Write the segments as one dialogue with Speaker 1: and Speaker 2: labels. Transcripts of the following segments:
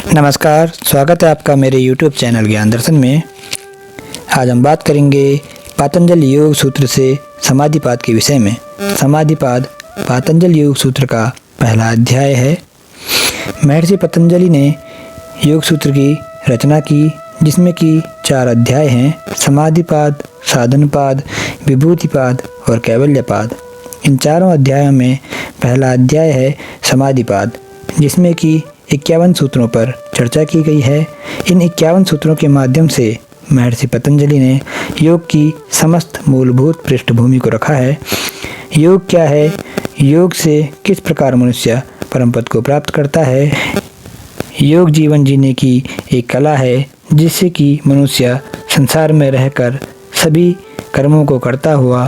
Speaker 1: नमस्कार, स्वागत है आपका मेरे YouTube चैनल ज्ञान दर्शन में। आज हम बात करेंगे पातंजल योग सूत्र से समाधिपाद के विषय में। समाधिपाद पातंजल योग सूत्र का पहला अध्याय है। महर्षि पतंजलि ने योग सूत्र की रचना की, जिसमें कि 4 अध्याय हैं: समाधिपाद, साधनपाद, विभूतिपाद और कैवल्यपाद। इन चारों अध्यायों में पहला अध्याय है समाधिपाद, जिसमें कि 51 सूत्रों पर चर्चा की गई है। इन 51 सूत्रों के माध्यम से महर्षि पतंजलि ने योग की समस्त मूलभूत पृष्ठभूमि को रखा है। योग क्या है, योग से किस प्रकार मनुष्य परम पद को प्राप्त करता है। योग जीवन जीने की एक कला है, जिससे कि मनुष्य संसार में रहकर सभी कर्मों को करता हुआ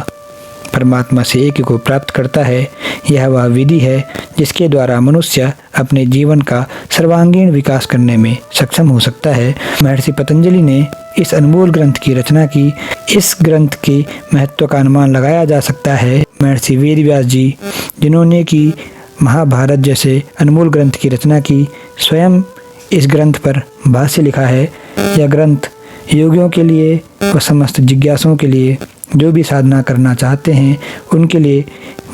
Speaker 1: परमात्मा से एक को प्राप्त करता है। यह वह विधि है जिसके द्वारा मनुष्य अपने जीवन का सर्वांगीण विकास करने में सक्षम हो सकता है। महर्षि पतंजलि ने इस अनमोल ग्रंथ की रचना की। इस ग्रंथ के महत्व का अनुमान लगाया जा सकता है। महर्षि वेदव्यास जी, जिन्होंने कि महाभारत जैसे अनमोल ग्रंथ की रचना की, स्वयं इस ग्रंथ पर भाष्य लिखा है। यह ग्रंथ योगियों के लिए व समस्त जिज्ञासुओं के लिए, जो भी साधना करना चाहते हैं उनके लिए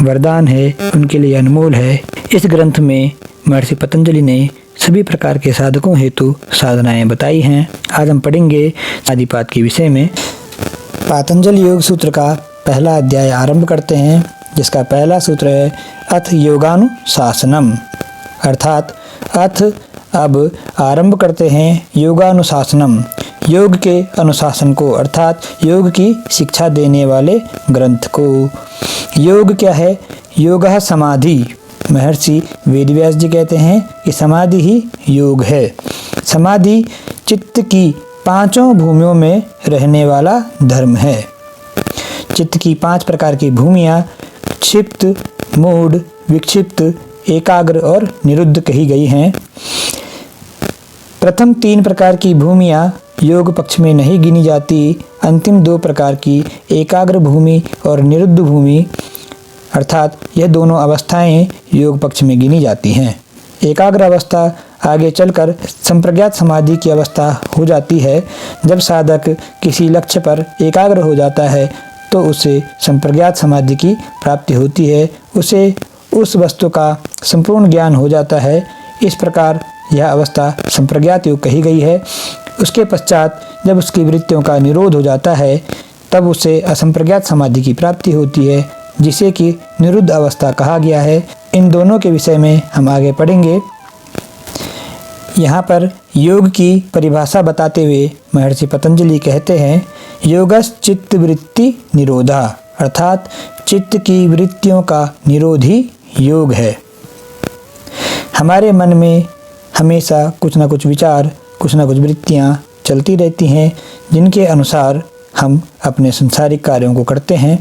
Speaker 1: वरदान है, उनके लिए अनमोल है। इस ग्रंथ में महर्षि पतंजलि ने सभी प्रकार के साधकों हेतु साधनाएं बताई हैं। आज हम पढ़ेंगे समाधिपाद के विषय में। पातंजलि योग सूत्र का पहला अध्याय आरंभ करते हैं, जिसका पहला सूत्र है अथ योगानुशासनम, अर्थात अथ अब आरंभ करते हैं योगानुशासनम, योग के अनुशासन को, अर्थात योग की शिक्षा देने वाले ग्रंथ को। योग क्या है? योगः समाधि। महर्षि वेदव्यास जी कहते हैं कि समाधि ही योग है। समाधि चित्त की 5 भूमियों में रहने वाला धर्म है। चित्त की 5 प्रकार की भूमियाँ क्षिप्त, मूढ़, विक्षिप्त, एकाग्र और निरुद्ध कही गई हैं। प्रथम 3 प्रकार की भूमियाँ योग पक्ष में नहीं गिनी जाती। अंतिम 2 प्रकार की एकाग्र भूमि और निरुद्ध भूमि, अर्थात यह दोनों अवस्थाएं योग पक्ष में गिनी जाती हैं। एकाग्र अवस्था आगे चलकर संप्रज्ञात समाधि की अवस्था हो जाती है। जब साधक किसी लक्ष्य पर एकाग्र हो जाता है तो उसे संप्रज्ञात समाधि की प्राप्ति होती है। उसे उस वस्तु का संपूर्ण ज्ञान हो जाता है। इस प्रकार यह अवस्था संप्रज्ञात योग कही गई है। उसके पश्चात जब उसकी वृत्तियों का निरोध हो जाता है तब उसे असंप्रज्ञात समाधि की प्राप्ति होती है, जिसे कि निरुद्ध अवस्था कहा गया है। इन दोनों के विषय में हम आगे पढ़ेंगे। यहाँ पर योग की परिभाषा बताते हुए महर्षि पतंजलि कहते हैं योगस् चित्त वृत्ति निरोधा, अर्थात चित्त की वृत्तियों का निरोध ही योग है। हमारे मन में हमेशा कुछ न कुछ विचार, कुछ न कुछ वृत्तियाँ चलती रहती हैं, जिनके अनुसार हम अपने संसारिक कार्यों को करते हैं।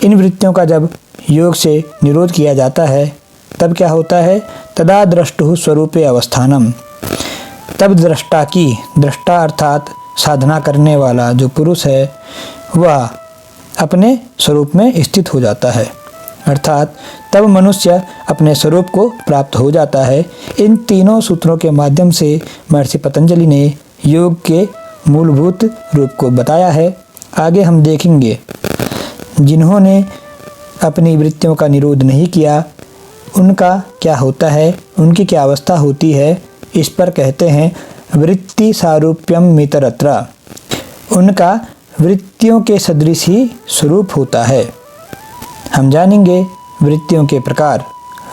Speaker 1: इन वृत्तियों का जब योग से निरोध किया जाता है तब क्या होता है? तदा द्रष्टुः स्वरूपे अवस्थानम, तब दृष्टा अर्थात साधना करने वाला जो पुरुष है वह अपने स्वरूप में स्थित हो जाता है, अर्थात तब मनुष्य अपने स्वरूप को प्राप्त हो जाता है। इन तीनों सूत्रों के माध्यम से महर्षि पतंजलि ने योग के मूलभूत रूप को बताया है। आगे हम देखेंगे जिन्होंने अपनी वृत्तियों का निरोध नहीं किया उनका क्या होता है, उनकी क्या अवस्था होती है। इस पर कहते हैं वृत्ति सारूप्यम मितरत्र, उनका वृत्तियों के सदृश ही स्वरूप होता है। हम जानेंगे वृत्तियों के प्रकार।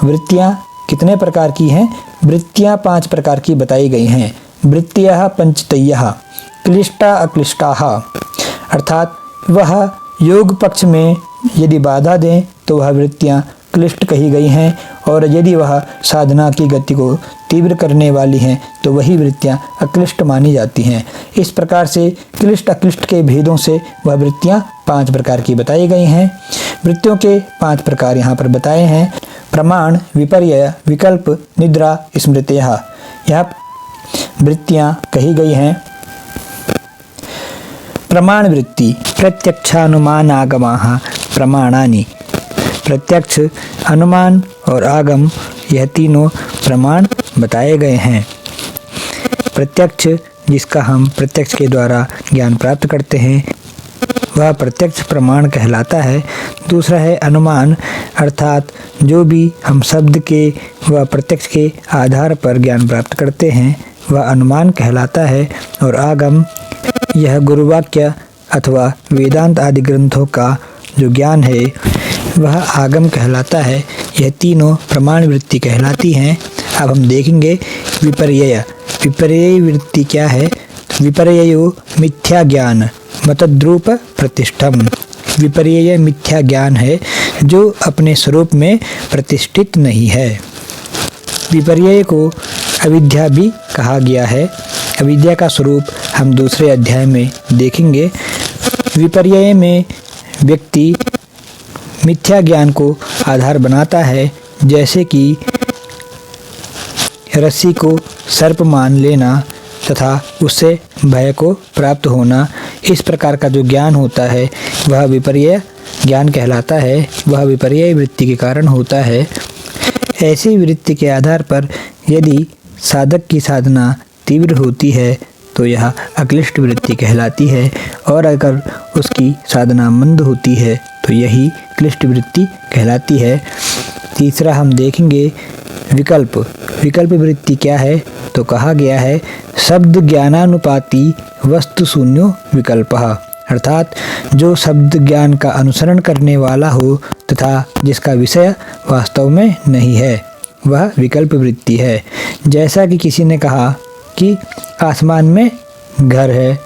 Speaker 1: वृत्तियाँ कितने प्रकार की हैं? वृत्तियाँ 5 प्रकार की बताई गई हैं। वृत्तियः पंचतयः क्लिष्टा अक्लिष्टाः, अर्थात वह योग पक्ष में यदि बाधा दें तो वह वृत्तियाँ क्लिष्ट कही गई हैं, और यदि वह साधना की गति को तीव्र करने वाली हैं तो वही वृत्तियाँ अक्लिष्ट मानी जाती हैं। इस प्रकार से क्लिष्ट अक्लिष्ट के भेदों से वह वृत्तियाँ 5 प्रकार की बताई गई हैं। वृत्तियों के 5 प्रकार यहाँ पर बताए हैं: प्रमाण, विपर्यय, विकल्प, निद्रा, स्मृतयः। यह वृत्तियाँ कही गई हैं। प्रमाण वृत्ति प्रत्यक्षानुमानागमाः प्रमाणानि, प्रत्यक्ष, अनुमान और आगम, यह तीनों प्रमाण बताए गए हैं। प्रत्यक्ष, जिसका हम प्रत्यक्ष के द्वारा ज्ञान प्राप्त करते हैं, वह प्रत्यक्ष प्रमाण कहलाता है। दूसरा है अनुमान, अर्थात जो भी हम शब्द के व प्रत्यक्ष के आधार पर ज्ञान प्राप्त करते हैं वह अनुमान कहलाता है। और आगम, यह गुरुवाक्य अथवा वेदांत आदि ग्रंथों का जो ज्ञान है वह आगम कहलाता है। यह तीनों प्रमाण वृत्ति कहलाती हैं। अब हम देखेंगे विपर्यय। विपर्यय वृत्ति क्या है? विपर्ययो मिथ्या ज्ञान मतद्रूप प्रतिष्ठम। विपर्यय मिथ्या ज्ञान है जो अपने स्वरूप में प्रतिष्ठित नहीं है। विपर्यय को अविद्या भी कहा गया है। अविद्या का स्वरूप हम दूसरे अध्याय में देखेंगे। विपर्यय में व्यक्ति मिथ्या ज्ञान को आधार बनाता है, जैसे कि रस्सी को सर्प मान लेना तथा उससे भय को प्राप्त होना। इस प्रकार का जो ज्ञान होता है वह विपर्यय ज्ञान कहलाता है। वह विपर्यय वृत्ति के कारण होता है। ऐसी वृत्ति के आधार पर यदि साधक की साधना तीव्र होती है तो यह अक्लिष्ट वृत्ति कहलाती है, और अगर उसकी साधना मंद होती है तो यही क्लिष्ट वृत्ति कहलाती है। तीसरा हम देखेंगे विकल्प। विकल्प वृत्ति क्या है? तो कहा गया है शब्द ज्ञानानुपाती वस्तु शून्यो विकल्पः, अर्थात जो शब्द ज्ञान का अनुसरण करने वाला हो तथा जिसका विषय वास्तव में नहीं है वह विकल्प वृत्ति है। जैसा कि किसी ने कहा कि आसमान में घर है,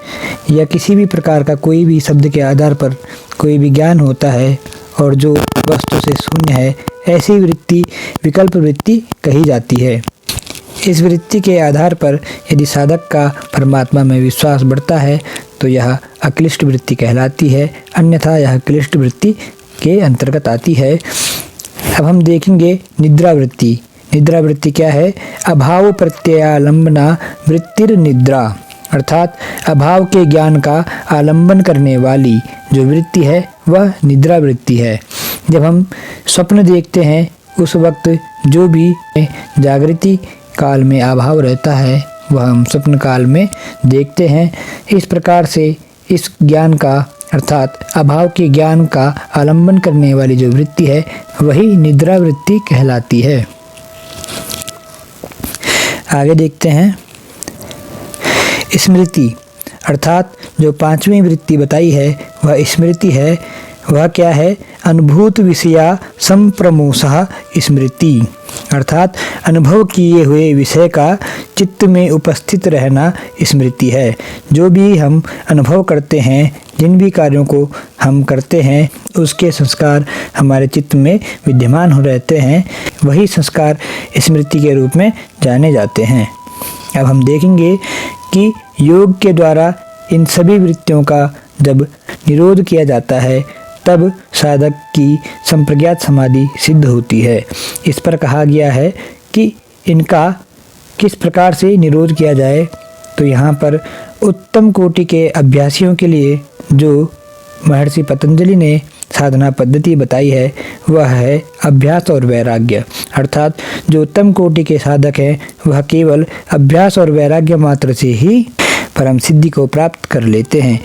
Speaker 1: या किसी भी प्रकार का कोई भी शब्द के आधार पर कोई भी ज्ञान होता है और जो वस्तु से शून्य है, ऐसी वृत्ति विकल्प वृत्ति कही जाती है। इस वृत्ति के आधार पर यदि साधक का परमात्मा में विश्वास बढ़ता है तो यह अक्लिष्ट वृत्ति कहलाती है, अन्यथा यह क्लिष्ट वृत्ति के अंतर्गत आती है। अब हम देखेंगे निद्रा वृत्ति। निद्रा वृत्ति क्या है? अभाव प्रत्ययालंबना वृत्तिर निद्रा, अर्थात अभाव के ज्ञान का आलंबन करने वाली जो वृत्ति है वह निद्रा वृत्ति है। जब हम स्वप्न देखते हैं उस वक्त जो भी जागृति काल में अभाव रहता है वह हम स्वप्न काल में देखते हैं। इस प्रकार से इस ज्ञान का अर्थात अभाव के ज्ञान का आलंबन करने वाली जो वृत्ति है वही निद्रा वृत्ति कहलाती है। आगे देखते हैं स्मृति, अर्थात जो पांचवी वृत्ति बताई है वह स्मृति है। वह क्या है? अनुभूत विषया संप्रमोषः स्मृति, अर्थात अनुभव किए हुए विषय का चित्त में उपस्थित रहना स्मृति है। जो भी हम अनुभव करते हैं, जिन भी कार्यों को हम करते हैं, उसके संस्कार हमारे चित्त में विद्यमान हो रहते हैं, वही संस्कार स्मृति के रूप में जाने जाते हैं। अब हम देखेंगे कि योग के द्वारा इन सभी वृत्तियों का जब निरोध किया जाता है तब साधक की संप्रज्ञात समाधि सिद्ध होती है। इस पर कहा गया है कि इनका किस प्रकार से निरोध किया जाए, तो यहाँ पर उत्तम कोटि के अभ्यासियों के लिए जो महर्षि पतंजलि ने साधना पद्धति बताई है वह है अभ्यास और वैराग्य, अर्थात जो उत्तम कोटि के साधक हैं वह केवल अभ्यास और वैराग्य मात्र से ही परम सिद्धि को प्राप्त कर लेते हैं।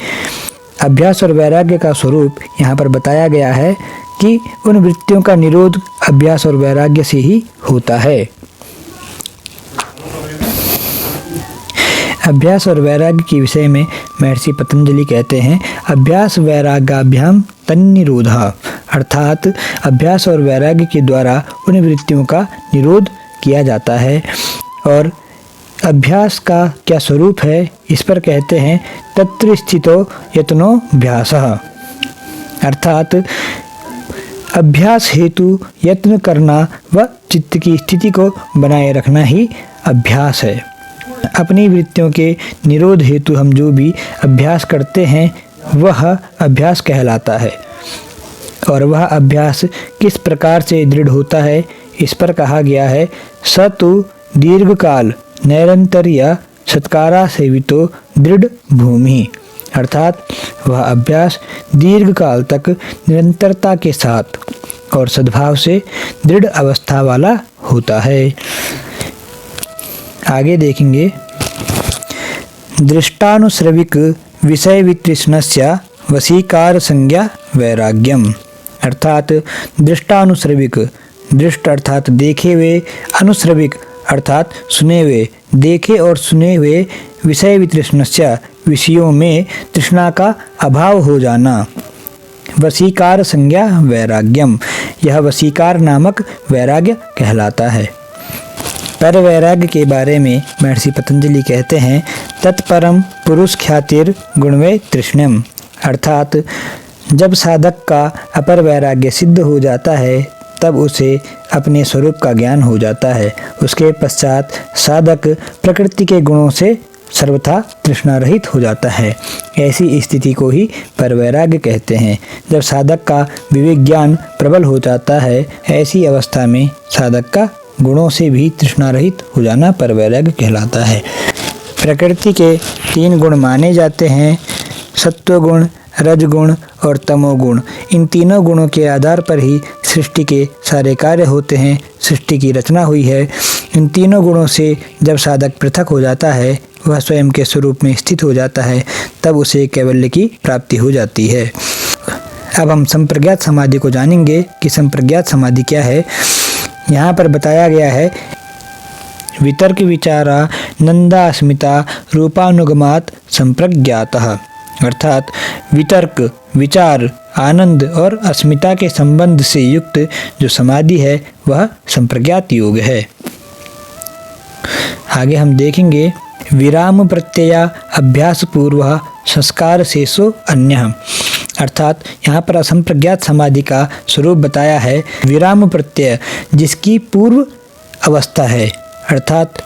Speaker 1: अभ्यास और वैराग्य का स्वरूप यहाँ पर बताया गया है कि उन वृत्तियों का निरोध अभ्यास और वैराग्य से ही होता है। अभ्यास और वैराग्य के विषय में महर्षि पतंजलि कहते हैं अभ्यास वैराग्याभ्याम तन्निरोधः, अर्थात अभ्यास और वैराग्य के द्वारा उन वृत्तियों का निरोध किया जाता है। और अभ्यास का क्या स्वरूप है, इस पर कहते हैं तत्र स्थितो यत्नोऽभ्यासः, अर्थात अभ्यास हेतु यत्न करना व चित्त की स्थिति को बनाए रखना ही अभ्यास है। अपनी वृत्तियों के निरोध हेतु हम जो भी अभ्यास करते हैं वह अभ्यास कहलाता है। और वह अभ्यास किस प्रकार से दृढ़ होता है, इस पर कहा गया है स तु दीर्घकाल नैरंतर्य सत्कारा सेवितो दृढ़ भूमि, अर्थात वह अभ्यास दीर्घ काल तक निरंतरता के साथ और सद्भाव से दृढ़ अवस्था वाला होता है। आगे देखेंगे दृष्टानुश्रविक विषय वितृष्णस्य वशीकार संज्ञा वैराग्यम। अर्थात दृष्टानुश्रविक, दृष्ट अर्थात देखे हुए, अनुश्रविक अर्थात सुने हुए, देखे और सुने हुए, विषय वितृष्णस्य विषयों में तृष्णा का अभाव हो जाना, वशीकार संज्ञा वैराग्यम, यह वशीकार नामक वैराग्य कहलाता है। पर वैराग्य के बारे में महर्षि पतंजलि कहते हैं, तत्परम पुरुष ख्यातिर गुणवे तृष्णम। अर्थात जब साधक का अपर वैराग्य सिद्ध हो जाता है तब उसे अपने स्वरूप का ज्ञान हो जाता है। उसके पश्चात साधक प्रकृति के गुणों से सर्वथा तृष्णा रहित हो जाता है। ऐसी स्थिति को ही परवैराग्य कहते हैं। जब साधक का विवेक ज्ञान प्रबल हो जाता है, ऐसी अवस्था में साधक का गुणों से भी तृष्णा रहित हो जाना परवैराग्य कहलाता है। प्रकृति के 3 गुण माने जाते हैं, सत्वगुण, रजगुण और तमोगुण। इन तीनों गुणों के आधार पर ही सृष्टि के सारे कार्य होते हैं, सृष्टि की रचना हुई है। इन तीनों गुणों से जब साधक पृथक हो जाता है, वह स्वयं के स्वरूप में स्थित हो जाता है, तब उसे कैवल्य की प्राप्ति हो जाती है। अब हम संप्रज्ञात समाधि को जानेंगे कि संप्रज्ञात समाधि क्या है। यहाँ पर बताया गया है, वितर्क विचारा नंदा अस्मिता रूपानुगमात संप्रज्ञातः। अर्थात वितर्क, विचार, आनंद और अस्मिता के संबंध से युक्त जो समाधि है वह संप्रज्ञात योग है। आगे हम देखेंगे, विराम प्रत्यया अभ्यास पूर्व संस्कार शेषो अन्य। अर्थात यहाँ पर असंप्रज्ञात समाधि का स्वरूप बताया है। विराम प्रत्यय जिसकी पूर्व अवस्था है, अर्थात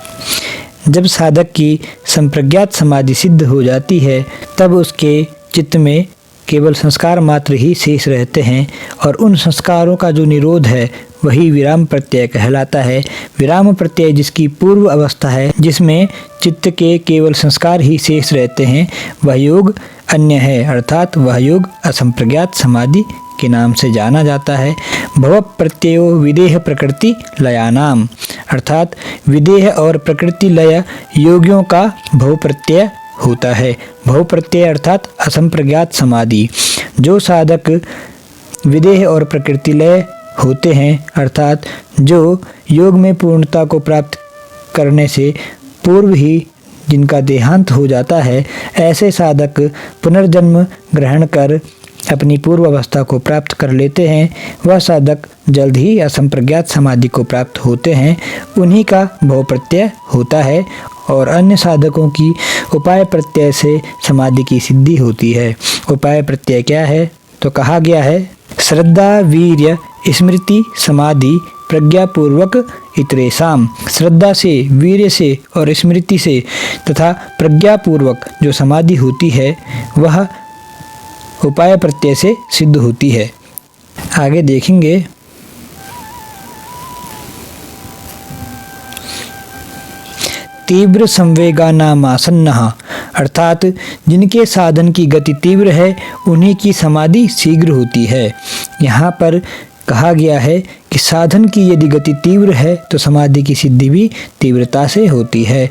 Speaker 1: जब साधक की संप्रज्ञात समाधि सिद्ध हो जाती है तब उसके चित्त में केवल संस्कार मात्र ही शेष रहते हैं और उन संस्कारों का जो निरोध है वही विराम प्रत्यय कहलाता है। विराम प्रत्यय जिसकी पूर्व अवस्था है, जिसमें चित्त के केवल संस्कार ही शेष रहते हैं, वह योग अन्य है, अर्थात वह योग असंप्रज्ञात समाधि के नाम से जाना जाता है। भव प्रत्ययो विदेह प्रकृति लयानाम। अर्थात विदेह और प्रकृति लय योगियों का भव प्रत्यय होता है। भव प्रत्यय अर्थात असंप्रज्ञात समाधि। जो साधक विदेह और प्रकृति लय होते हैं, अर्थात जो योग में पूर्णता को प्राप्त करने से पूर्व ही जिनका देहांत हो जाता है, ऐसे साधक पुनर्जन्म ग्रहण कर अपनी पूर्व अवस्था को प्राप्त कर लेते हैं। वह साधक जल्द ही असंप्रज्ञात समाधि को प्राप्त होते हैं, उन्हीं का भव प्रत्यय होता है और अन्य साधकों की उपाय प्रत्यय से समाधि की सिद्धि होती है। उपाय प्रत्यय क्या है? तो कहा गया है, श्रद्धा वीर्य स्मृति समाधि प्रज्ञापूर्वक इतरेसाम। श्रद्धा से, वीर्य से और स्मृति से तथा प्रज्ञापूर्वक जो समाधि होती है वह उपाय प्रत्यय से सिद्ध होती है। आगे देखेंगे, तीव्र संवेगानामासन्नः। अर्थात जिनके साधन की गति तीव्र है उन्हीं की समाधि शीघ्र होती है। यहाँ पर कहा गया है कि साधन की यदि गति तीव्र है तो समाधि की सिद्धि भी तीव्रता से होती है।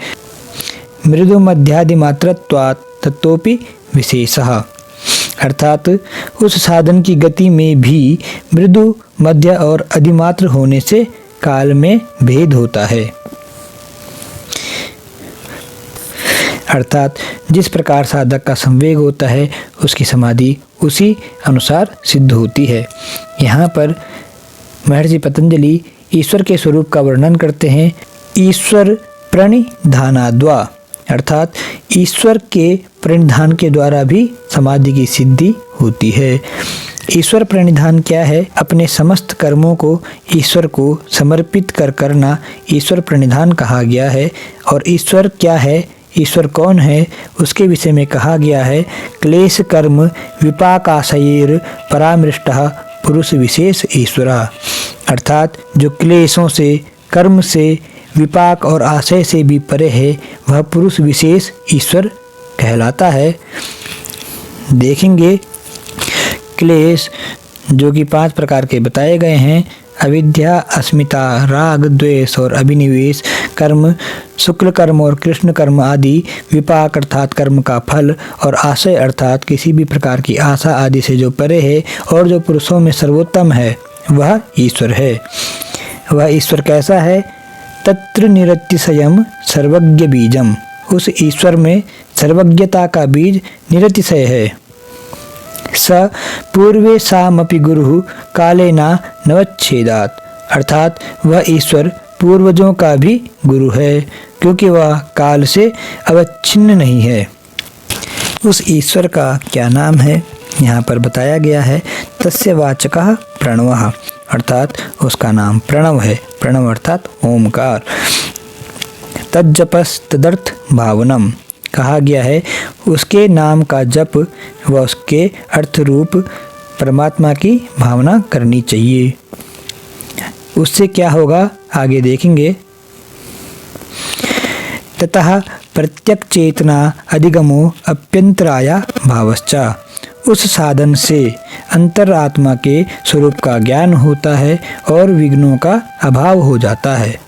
Speaker 1: मृदु मध्यादि मात्रत्वात् ततोपि विशेषः। अर्थात उस साधन की गति में भी मृदु, मध्य और अधिमात्र होने से काल में भेद होता है। अर्थात जिस प्रकार साधक का संवेग होता है उसकी समाधि उसी अनुसार सिद्ध होती है। यहाँ पर महर्षि पतंजलि ईश्वर के स्वरूप का वर्णन करते हैं। ईश्वर प्रणिधानाद्वा। अर्थात ईश्वर के प्रणिधान के द्वारा भी समाधि की सिद्धि होती है। ईश्वर प्रणिधान क्या है? अपने समस्त कर्मों को ईश्वर को समर्पित कर करना ईश्वर प्रणिधान कहा गया है। और ईश्वर क्या है, ईश्वर कौन है, उसके विषय में कहा गया है, क्लेश कर्म विपाकाशयेर परामृष्टः पुरुष विशेष ईश्वरा। अर्थात जो क्लेशों से, कर्म से, विपाक और आशय से भी परे है वह पुरुष विशेष ईश्वर कहलाता है। देखेंगे, क्लेश जो कि 5 प्रकार के बताए गए हैं, अविद्या, अस्मिता, राग, द्वेष और अभिनिवेश, कर्म, शुक्ल कर्म और कृष्ण कर्म आदि, विपाक अर्थात कर्म का फल, और आशय अर्थात किसी भी प्रकार की आशा आदि से जो परे है और जो पुरुषों में सर्वोत्तम है, वह ईश्वर है। वह ईश्वर कैसा है? तत्र निरतिशयम सर्वज्ञ बीजम। उस ईश्वर में सर्वज्ञता का बीज निरतिशय है। स पूर्वे सामपि गुरु कालेना नवच्छेदात्। अर्थात वह ईश्वर पूर्वजों का भी गुरु है, क्योंकि वह काल से अवच्छिन्न नहीं है। उस ईश्वर का क्या नाम है? यहाँ पर बताया गया है, तस्य वाचकः प्रणवः। अर्थात उसका नाम प्रणव है। प्रणव अर्थात ओमकार। तज्जपस तदर्थ भावनम। कहा गया है उसके नाम का जप व उसके अर्थ रूप परमात्मा की भावना करनी चाहिए। उससे क्या होगा आगे देखेंगे। ततः प्रत्यक चेतना अधिगमो अप्यंतराया भावश्चा। उस साधन से अंतरात्मा के स्वरूप का ज्ञान होता है और विघ्नों का अभाव हो जाता है।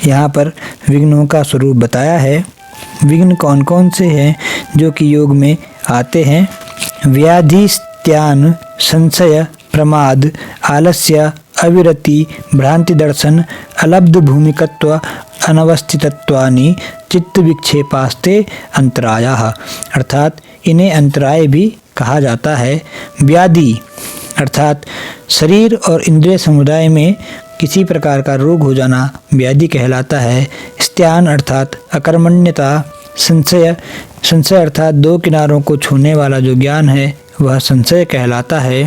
Speaker 1: यहाँ पर विघ्नों का स्वरूप बताया है। विघ्न कौन कौन से हैं जो कि योग में आते हैं? व्याधिस्त्यान, संशय, प्रमाद, आलस्य, अविरति, भ्रांति दर्शन, अलब्ध भूमिकत्व, अनवस्थितत्वानि चित्त विक्षेपास्ते अंतरायाः। अर्थात इन्हें अंतराय भी कहा जाता है। व्याधि अर्थात शरीर और इंद्रिय समुदाय में किसी प्रकार का रोग हो जाना व्याधि कहलाता है। स्त्यान अर्थात अकर्मण्यता। संशय अर्थात दो किनारों को छूने वाला जो ज्ञान है वह संशय कहलाता है।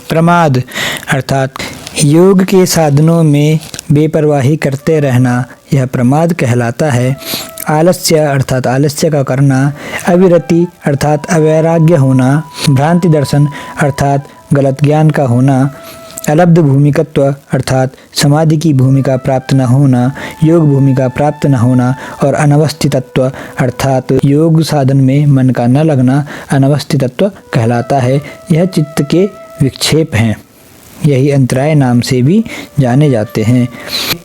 Speaker 1: प्रमाद अर्थात योग के साधनों में बेपरवाही करते रहना, यह प्रमाद कहलाता है। आलस्य अर्थात आलस्य का करना। अविरति अर्थात अवैराग्य होना। भ्रांति दर्शन अर्थात गलत ज्ञान का होना। अलब्ध भूमिकत्व अर्थात समाधि की भूमिका प्राप्त न होना, योग भूमिका प्राप्त न होना। और अनवस्थितत्व अर्थात योग साधन में मन का न लगना अनवस्थितत्व कहलाता है। यह चित्त के विक्षेप हैं। यही अंतराय नाम से भी जाने जाते हैं।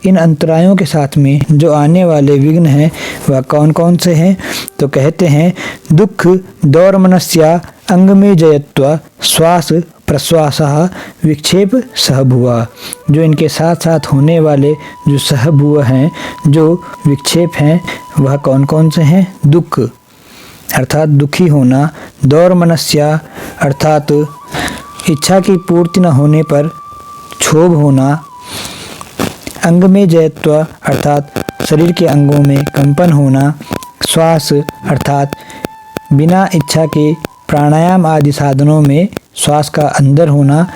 Speaker 1: इन अंतरायों के साथ में जो आने वाले विघ्न हैं वह कौन कौन से हैं? तो कहते हैं दुख दौर्मनस्या अंग में जयत्व श्वास प्रश्वासः विक्षेप सहभुवा। जो इनके साथ साथ होने वाले जो सहभुव हैं, जो विक्षेप हैं, वह कौन कौन से हैं? दुख अर्थात दुखी होना। दौर्मनस्या अर्थात इच्छा की पूर्ति न होने पर क्षोभ होना। अंग में जयत्व अर्थात शरीर के अंगों में कंपन होना। श्वास अर्थात बिना इच्छा के प्राणायाम आदि साधनों में श्वास का अंदर होना।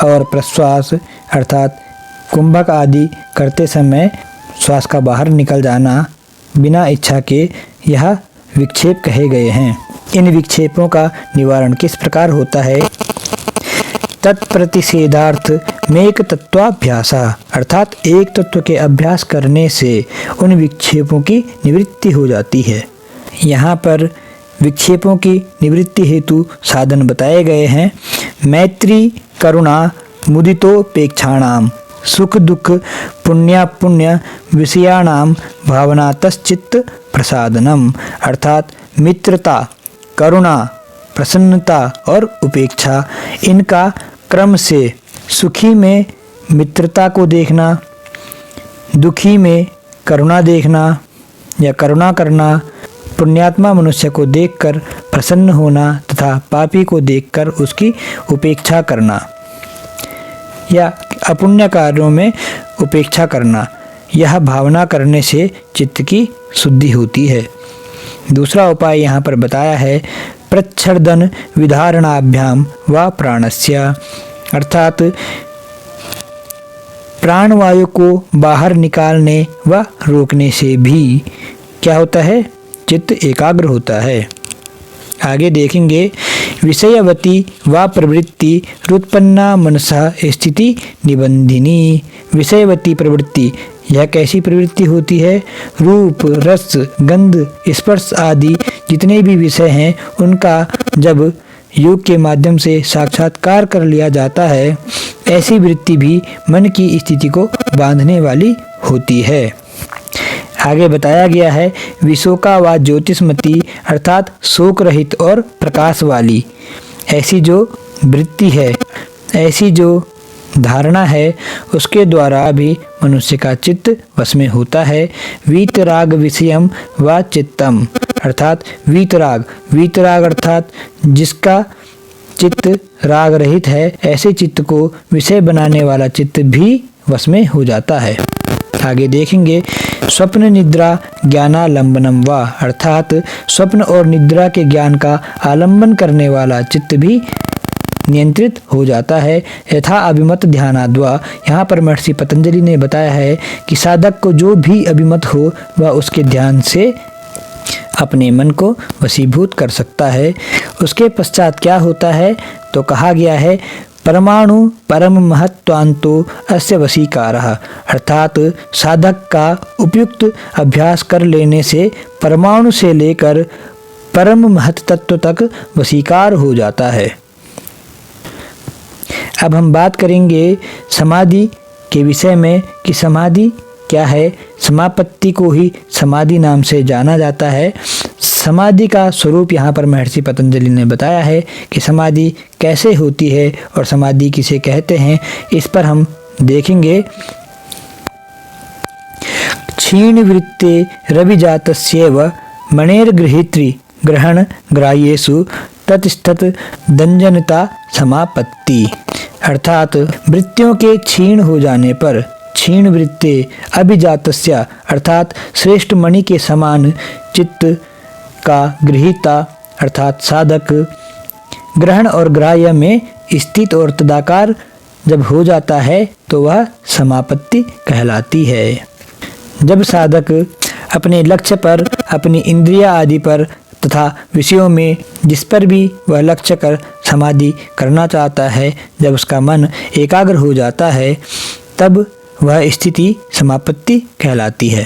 Speaker 1: और प्रश्वास अर्थात कुंभक आदि करते समय श्वास का बाहर निकल जाना बिना इच्छा के, यह विक्षेप कहे गए हैं। इन विक्षेपों का निवारण किस प्रकार होता है? तत्प्रतिषेधार्थ मेक तत्वाभ्यास अर्थात एक तत्व के अभ्यास करने से उन विक्षेपों की निवृत्ति हो जाती है। यहाँ पर विक्षेपों की निवृत्ति हेतु साधन बताए गए हैं। मैत्री, करुणा, मुदितोपेक्षाणाम, सुख दुख, पुण्य विषयाणाम भावनातश्चित्त प्रसादनम। अर्थात मित्रता, करुणा, प्रसन्नता और उपेक्षा, इनका क्रम से सुखी में मित्रता को देखना, दुखी में करुणा देखना या करुणा करना, पुण्यात्मा मनुष्य को देखकर प्रसन्न होना तथा पापी को देखकर उसकी उपेक्षा करना या अपुण्य कार्यों में उपेक्षा करना, यह भावना करने से चित्त की शुद्धि होती है। दूसरा उपाय यहाँ पर बताया है प्रच्छर्दन विधारणाभ्याम व प्राणस्य। अर्थात प्राणवायु को बाहर निकालने व रोकने से भी क्या होता है? चित्त एकाग्र होता है। आगे देखेंगे विषयवती व प्रवृत्ति रुत्पन्ना मनसा स्थिति निबंधिनी। विषयवती प्रवृत्ति यह कैसी प्रवृत्ति होती है? रूप, रस, गंध, स्पर्श आदि जितने भी विषय हैं उनका जब योग के माध्यम से साक्षात्कार कर लिया जाता है ऐसी वृत्ति भी मन की स्थिति को बांधने वाली होती है। आगे बताया गया है विशोका व ज्योतिषमती अर्थात शोक रहित और प्रकाश वाली ऐसी जो वृत्ति है, ऐसी जो धारणा है, उसके द्वारा भी मनुष्य का चित्त वश में होता है। वीतराग विषयम व चित्तम अर्थात वीतराग अर्थात जिसका चित्त राग रहित है, ऐसे चित्त को विषय बनाने वाला चित्त भी वश में हो जाता है। आगे देखेंगे स्वप्न निद्रा ज्ञानालंबनम व अर्थात स्वप्न और निद्रा के ज्ञान का आलंबन करने वाला चित्त भी नियंत्रित हो जाता है। यथा अभिमत ध्यानाद्वा, यहाँ पर महर्षि पतंजलि ने बताया है कि साधक को जो भी अभिमत हो वह उसके ध्यान से अपने मन को वशीभूत कर सकता है। उसके पश्चात क्या होता है तो कहा गया है परमाणु परम महत्वांतो अस्य वशीकारः अर्थात साधक का उपयुक्त अभ्यास कर लेने से परमाणु से लेकर परम महत तत्व तक वशीकार हो जाता है। अब हम बात करेंगे समाधि के विषय में कि समाधि क्या है। समापत्ति को ही समाधि नाम से जाना जाता है। समाधि का स्वरूप यहाँ पर महर्षि पतंजलि ने बताया है कि समाधि कैसे होती है और समाधि किसे कहते हैं, इस पर हम देखेंगे। क्षीण वृत्ते रविजातस्येव मणेर्गृहीत्री ग्रहण ग्राह्येषु ततस्तत दंजनता समापत्ति अर्थात वृत्तियों के क्षीण हो जाने पर, क्षीण वृत्ते अभिजातस्य अर्थात श्रेष्ठ मणि के समान चित्त का गृहीता अर्थात साधक ग्रहण और ग्राह्य में स्थित और तदाकार जब हो जाता है तो वह समापत्ति कहलाती है। जब साधक अपने लक्ष्य पर, अपनी इंद्रिया आदि पर तथा विषयों में जिस पर भी वह लक्ष्य कर समाधि करना चाहता है, जब उसका मन एकाग्र हो जाता है तब वह स्थिति समापत्ति कहलाती है।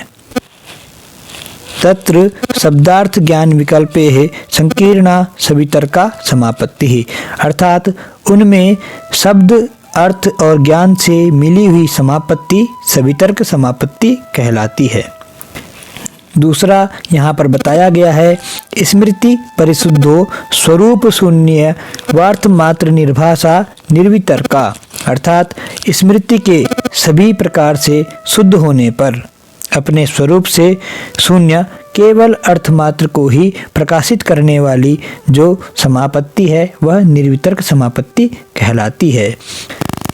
Speaker 1: तत्र शब्दार्थ ज्ञान विकल्पे संकीर्णा सवितर्का समापत्ति अर्थात उनमें शब्द अर्थ और ज्ञान से मिली हुई समापत्ति सवितर्क समापत्ति कहलाती है। दूसरा यहाँ पर बताया गया है स्मृति परिशुद्धो स्वरूप शून्य वार्थ मात्र निर्भाषा निर्वितर्का अर्थात स्मृति के सभी प्रकार से शुद्ध होने पर, अपने स्वरूप से शून्य केवल अर्थमात्र को ही प्रकाशित करने वाली जो समापत्ति है वह निर्वितर्क समापत्ति कहलाती है।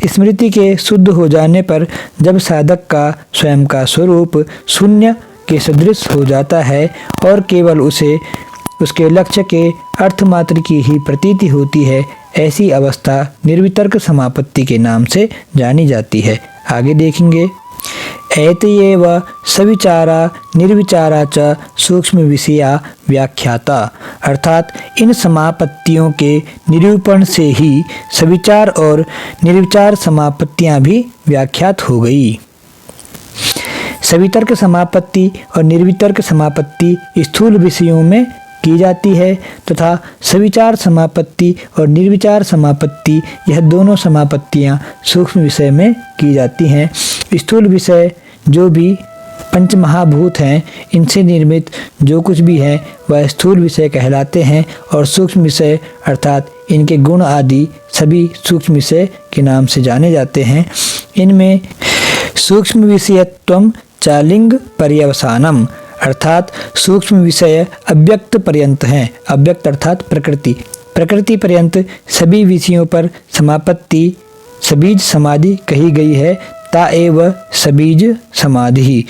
Speaker 1: स्मृति के शुद्ध हो जाने पर जब साधक का स्वयं का स्वरूप शून्य के सदृश हो जाता है और केवल उसे उसके लक्ष्य के अर्थमात्र की ही प्रतीति होती है, ऐसी अवस्था निर्वितर्क समापत्ति के नाम से जानी जाती है। आगे देखेंगे एतयेव सविचारा निर्विचारा च सूक्ष्म विषया व्याख्याता अर्थात इन समापत्तियों के निरूपण से ही सविचार और निर्विचार समापत्तियां भी व्याख्यात हो गई। सवितर्क समापत्ति और निर्वितर्क समापत्ति स्थूल विषयों में की जाती है तथा सविचार समापत्ति और निर्विचार समापत्ति यह दोनों समापत्तियां सूक्ष्म विषय में की जाती हैं। स्थूल विषय जो भी पंच महाभूत हैं इनसे निर्मित जो कुछ भी है वह स्थूल विषय कहलाते हैं और सूक्ष्म विषय अर्थात इनके गुण आदि सभी सूक्ष्म विषय के नाम से जाने जाते हैं। इनमें सूक्ष्म विषयत्वम चालिंग पर्यवसानम अर्थात सूक्ष्म विषय अव्यक्त पर्यंत हैं। अव्यक्त अर्थात प्रकृति पर्यंत सभी विषयों पर समापत्ति सबीज समाधि कही गई है। ताएव सबीज समाधि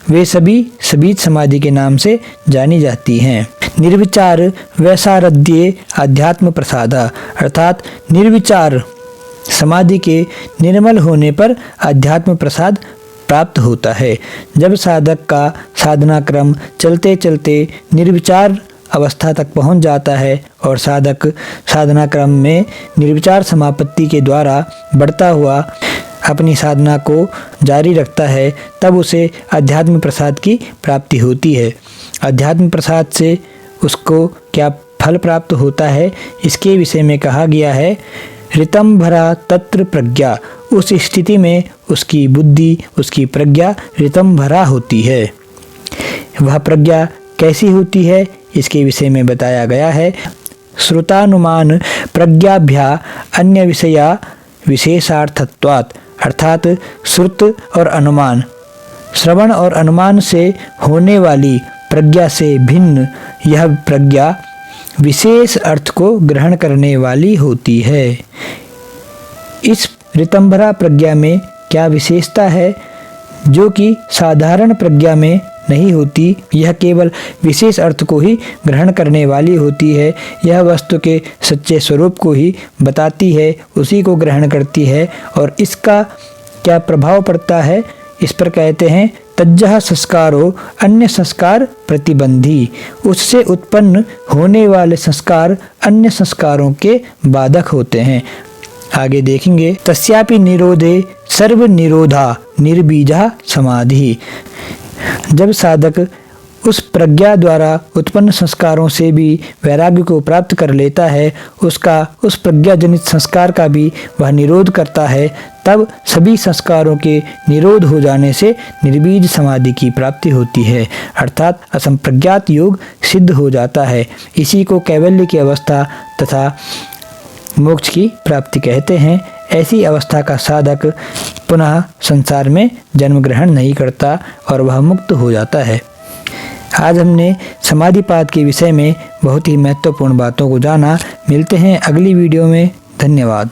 Speaker 1: वे सभी सबीज समाधि के नाम से जानी जाती हैं। निर्विचार वैसारद्ये आध्यात्म प्रसाद अर्थात निर्विचार समाधि के निर्मल होने पर आध्यात्म प्रसाद प्राप्त होता है। जब साधक का साधना क्रम चलते चलते निर्विचार अवस्था तक पहुंच जाता है और साधक साधना क्रम में निर्विचार समापत्ति के द्वारा बढ़ता हुआ अपनी साधना को जारी रखता है, तब उसे अध्यात्म प्रसाद की प्राप्ति होती है। अध्यात्म प्रसाद से उसको क्या फल प्राप्त होता है इसके विषय में कहा गया है ऋतंभरा तत्र प्रज्ञा उस स्थिति में उसकी बुद्धि, उसकी प्रज्ञा ऋतंभरा होती है। वह प्रज्ञा कैसी होती है इसके विषय में बताया गया है। श्रुतानुमान प्रज्ञाभ्या अन्य विषया विशेषार्थत्वात्, अर्थात श्रुत और अनुमान, श्रवण और अनुमान से होने वाली प्रज्ञा से भिन्न यह प्रज्ञा विशेष अर्थ को ग्रहण करने वाली होती है। इस ऋतंभरा प्रज्ञा में क्या विशेषता है जो कि साधारण प्रज्ञा में नहीं होती? यह केवल विशेष अर्थ को ही ग्रहण करने वाली होती है। यह वस्तु के सच्चे स्वरूप को ही बताती है, उसी को ग्रहण करती है। और इसका क्या प्रभाव पड़ता है, इस पर कहते हैं तज्जः संस्कारो अन्य संस्कार प्रतिबंधी, उससे उत्पन्न होने वाले संस्कार अन्य संस्कारों के बाधक होते हैं। आगे देखेंगे तस्यापि निरोधे सर्व निरोधा निर्बीजा समाधि। जब साधक उस प्रज्ञा द्वारा उत्पन्न संस्कारों से भी वैराग्य को प्राप्त कर लेता है, उसका उस प्रज्ञाजनित संस्कार का भी वह निरोध करता है, तब सभी संस्कारों के निरोध हो जाने से निर्बीज समाधि की प्राप्ति होती है, अर्थात असंप्रज्ञात योग सिद्ध हो जाता है। इसी को कैवल्य की अवस्था तथा मोक्ष की प्राप्ति कहते हैं। ऐसी अवस्था का साधक पुनः संसार में जन्म ग्रहण नहीं करता और वह मुक्त हो जाता है। आज हमने समाधिपाद के विषय में बहुत ही महत्वपूर्ण बातों को जाना। मिलते हैं अगली वीडियो में। धन्यवाद।